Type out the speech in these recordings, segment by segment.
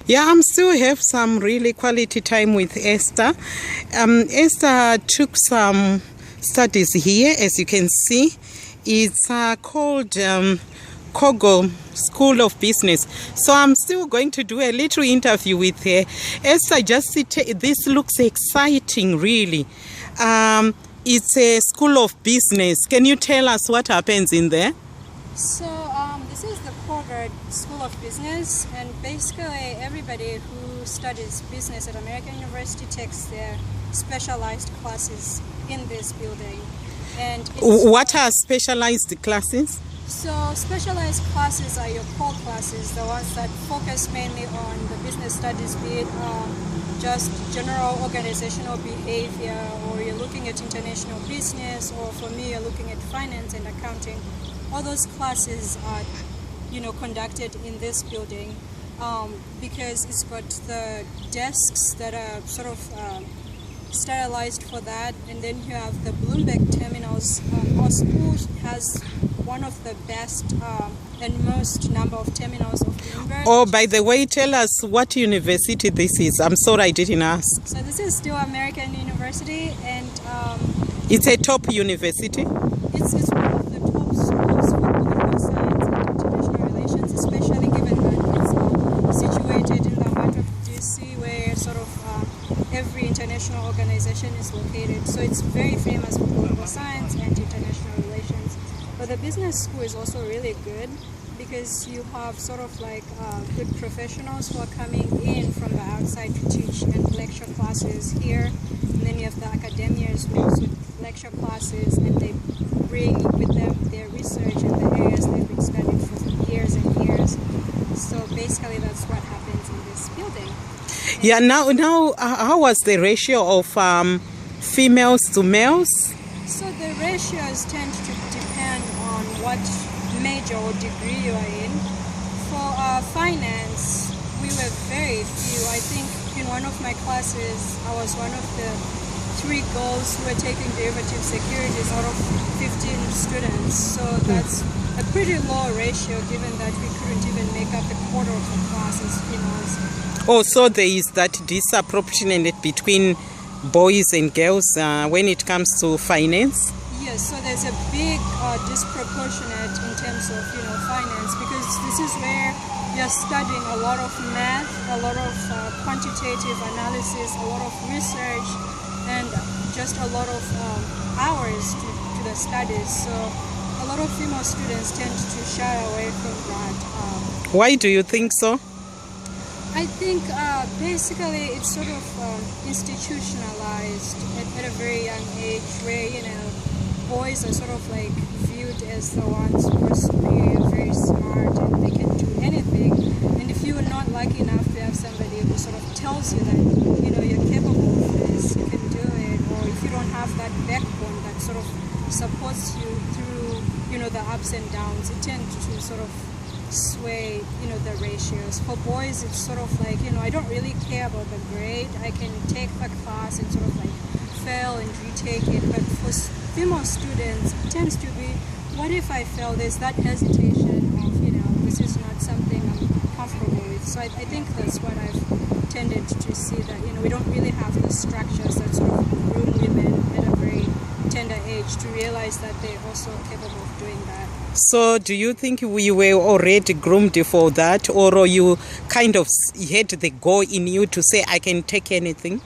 Yeah, I'm still have some really quality time with Esther. Esther took some studies here, as you can see. It's called Kogo School of Business. So I'm still going to do a little interview with her. Esther, this looks exciting, really. It's a school of business. Can you tell us what happens in there? So this is the Kogo School of Business, and basically everybody who studies business at American University takes their specialized classes in this building. And what are specialized classes? So specialized classes are your core classes, the ones that focus mainly on the business studies, be it just general organizational behavior, or you're looking at international business, or for me, you're looking at finance and accounting. All those classes are, conducted in this building because it's got the desks that are sort of sterilized for that, and then you have the Bloomberg terminals. Our school has one of the best and most number of terminals of Bloomberg. Oh, by the way, tell us what university this is. I'm sorry I didn't ask. So this is still American University, and it's a top university. It's one of the top schools for political science and international relations, especially given that it's situated in the heart of DC, where sort of every international organization is located. So it's very famous for political science and international relations. But the business school is also really good because you have sort of like good professionals who are coming in from the outside to teach and lecture classes here. And then you have the academians who also lecture classes, and they bring with them their research in the areas they've been studying for years and years. So basically that's what happens in this building. Yeah, now, how was the ratio of females to males? So the ratios tend to depend on what major or degree you are in. For finance, we were very few. I think in one of my classes, I was one of the 3 girls who were taking derivative securities out of 15 students. So that's a pretty low ratio, given that we couldn't even make up a quarter of the class as females. Oh, so there is that disproportionate between boys and girls when it comes to finance? Yes, so there's a big disproportionate in terms of finance, because this is where you're studying a lot of math, a lot of quantitative analysis, a lot of research, and just a lot of hours to the studies. So a lot of female students tend to shy away from that. Why do you think so? I think basically it's sort of institutionalized at a very young age, where boys are sort of like viewed as the ones who are superior, very smart, and they can do anything. And if you are not lucky enough to have somebody who sort of tells you that you're capable of this, you can do it, or if you don't have that backbone that sort of supports you through the ups and downs, it tends to sort of sway the ratios. For boys, it's sort of like I don't really care about the grade. I can take the class and sort of like fail and retake it. But for female students, it tends to be, what if I fail? There's that hesitation of this is not something I'm comfortable with. So I think that's what I've tended to see, that we don't really have the structures that sort of groom women at a very tender age to realize that they're also capable of doing that. So do you think we were already groomed for that, or you kind of had the go in you to say, I can take anything?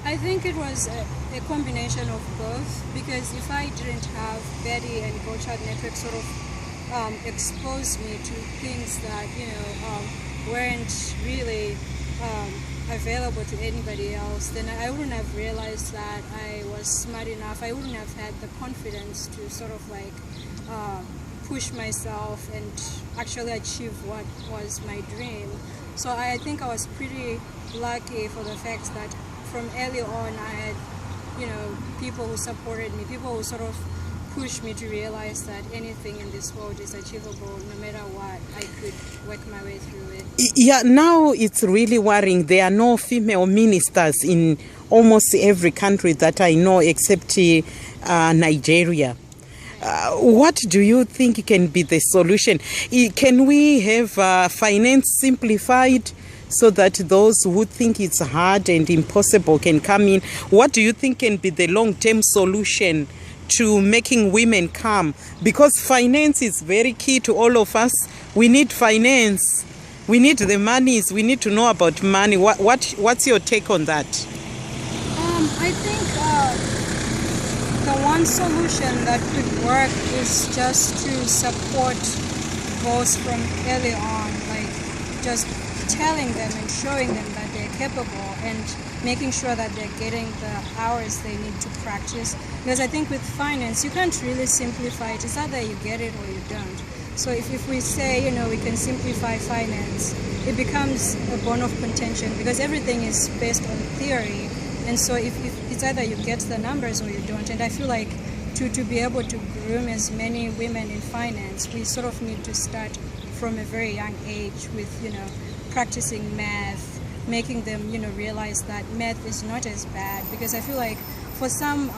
I think it was a combination of both, because if I didn't have Betty and Go Child Network sort of expose me to things that weren't really available to anybody else, then I wouldn't have realized that I was smart enough. I wouldn't have had the confidence to sort of like push myself and actually achieve what was my dream. So I think I was pretty lucky for the fact that from early on I had people who supported me, people who sort of pushed me to realize that anything in this world is achievable. No matter what, I could work my way through it. Yeah, now it's really worrying. There are no female ministers in almost every country that I know, except Nigeria. What do you think can be the solution? Can we have finance simplified so that those who think it's hard and impossible can come in? What do you think can be the long-term solution to making women come? Because finance is very key to all of us. We need finance. We need the monies. We need to know about money. What's your take on that? I think the one solution that could work is just to support girls from early on, like just telling them and showing them that they're capable and making sure that they're getting the hours they need to practice. Because I think with finance, you can't really simplify it. It's either you get it or you don't. So if we say, we can simplify finance, it becomes a bone of contention because everything is based on theory. And so if it's either you get the numbers or you don't. And I feel like to be able to groom as many women in finance, we sort of need to start from a very young age with, practicing math, making them, realize that math is not as bad. Because I feel like for some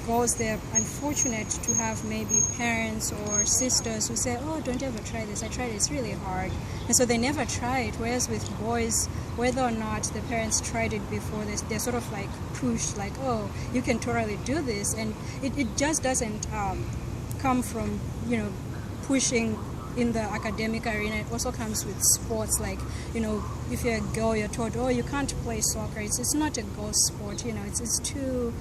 girls, they're unfortunate to have maybe parents or sisters who say, oh, don't ever try this. I tried it. It's really hard. And so they never try it. Whereas with boys, whether or not the parents tried it before, they're sort of like pushed, like, oh, you can totally do this. And it just doesn't come from, pushing in the academic arena. It also comes with sports, like, if you're a girl, you're told, oh, you can't play soccer. It's not a girl's sport, it's too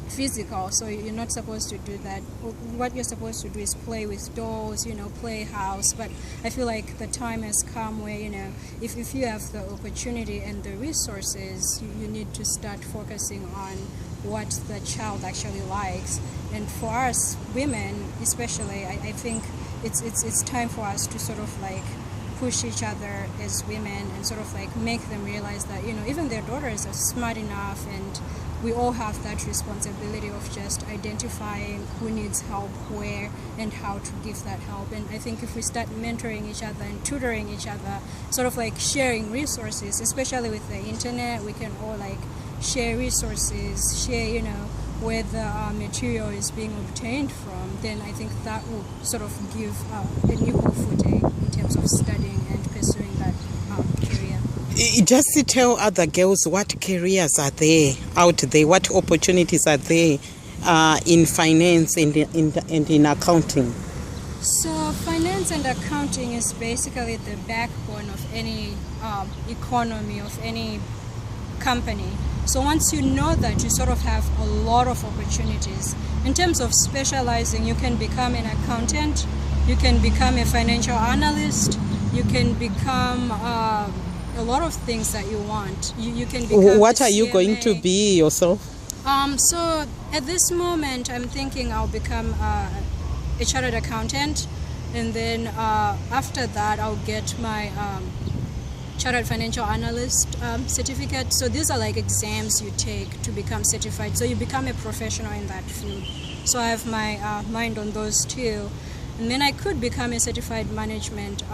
physical, so you're not supposed to do that. What you're supposed to do is play with dolls, play house. But I feel like the time has come where, if you have the opportunity and the resources, you need to start focusing on what the child actually likes. And for us women especially, I think it's time for us to sort of like push each other as women and sort of like make them realize that, even their daughters are smart enough, and we all have that responsibility of just identifying who needs help where and how to give that help. And I think if we start mentoring each other and tutoring each other, sort of like sharing resources, especially with the internet, we can all like share resources, share, where the material is being obtained from, then I think that will sort of give an equal footing in terms of studying and pursuing that career. Just to tell other girls what careers are there out there, what opportunities are there in finance and in accounting. So finance and accounting is basically the backbone of any economy, of any company. So once you know that, you sort of have a lot of opportunities. In terms of specializing, you can become an accountant, you can become a financial analyst, you can become a lot of things that you want. You can become What are you going to be yourself? So at this moment, I'm thinking I'll become a chartered accountant, and then after that, I'll get my Chartered Financial Analyst certificate. So these are like exams you take to become certified. So you become a professional in that field. So I have my mind on those two. And then I could become a certified management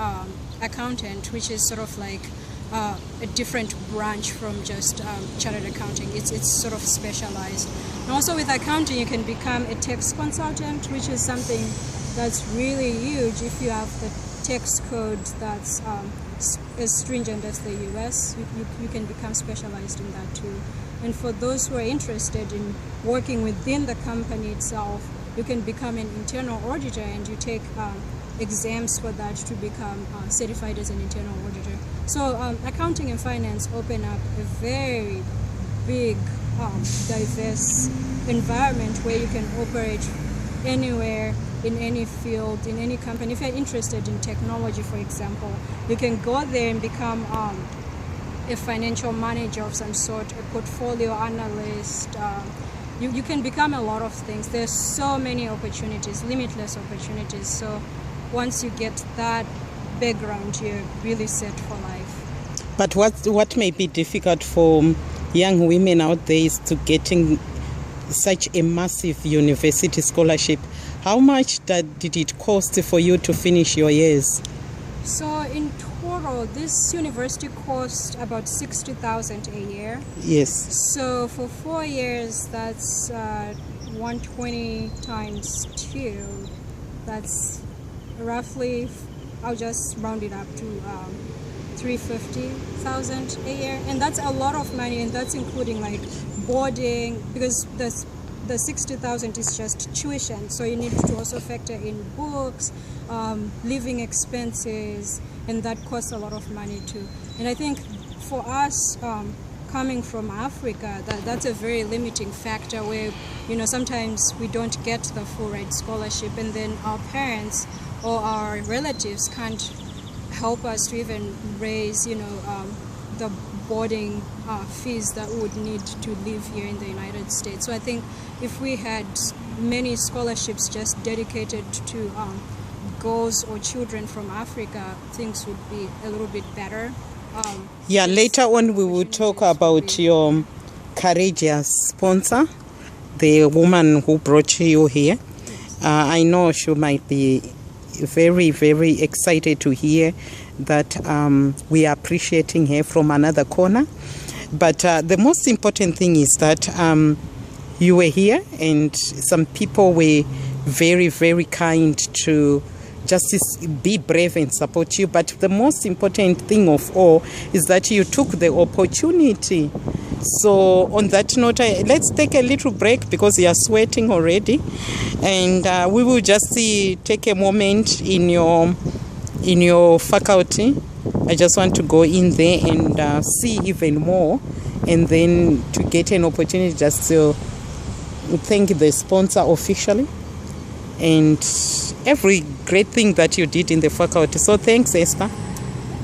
accountant, which is sort of like a different branch from just chartered accounting. It's sort of specialized. And also with accounting, you can become a tax consultant, which is something that's really huge if you have the tax code that's as stringent as the US. You can become specialized in that too. And for those who are interested in working within the company itself, you can become an internal auditor, and you take exams for that to become certified as an internal auditor. So accounting and finance open up a very big, diverse environment where you can operate anywhere, in any field, in any company. If you're interested in technology, for example, you can go there and become a financial manager of some sort, a portfolio analyst. You can become a lot of things. There's so many opportunities, limitless opportunities. So once you get that background, you're really set for life. But what may be difficult for young women out there is to getting such a massive university scholarship. How much did it cost for you to finish your years? So in total, this university cost about 60,000 a year. Yes. So for 4 years, that's 120 times 2. That's roughly, I'll just round it up to 350,000 a year, and that's a lot of money, and that's including like boarding, because the 60,000 is just tuition, so you need to also factor in books, living expenses, and that costs a lot of money too. And I think for us, coming from Africa, that's a very limiting factor, where sometimes we don't get the full ride scholarship, and then our parents or our relatives can't help us to even raise the boarding fees that we would need to live here in the United States. So I think if we had many scholarships just dedicated to girls or children from Africa, things would be a little bit better. Yeah, later on we will talk about your courageous sponsor, the woman who brought you here. I know she might be very, very excited to hear that we are appreciating her from another corner. But the most important thing is that you were here, and some people were very, very kind to just be brave and support you. But the most important thing of all is that you took the opportunity. So on that note, let's take a little break, because you are sweating already, and we will just take a moment in your faculty. I just want to go in there and see even more, and then to get an opportunity just to thank the sponsor officially and every great thing that you did in the faculty. So thanks, Esther.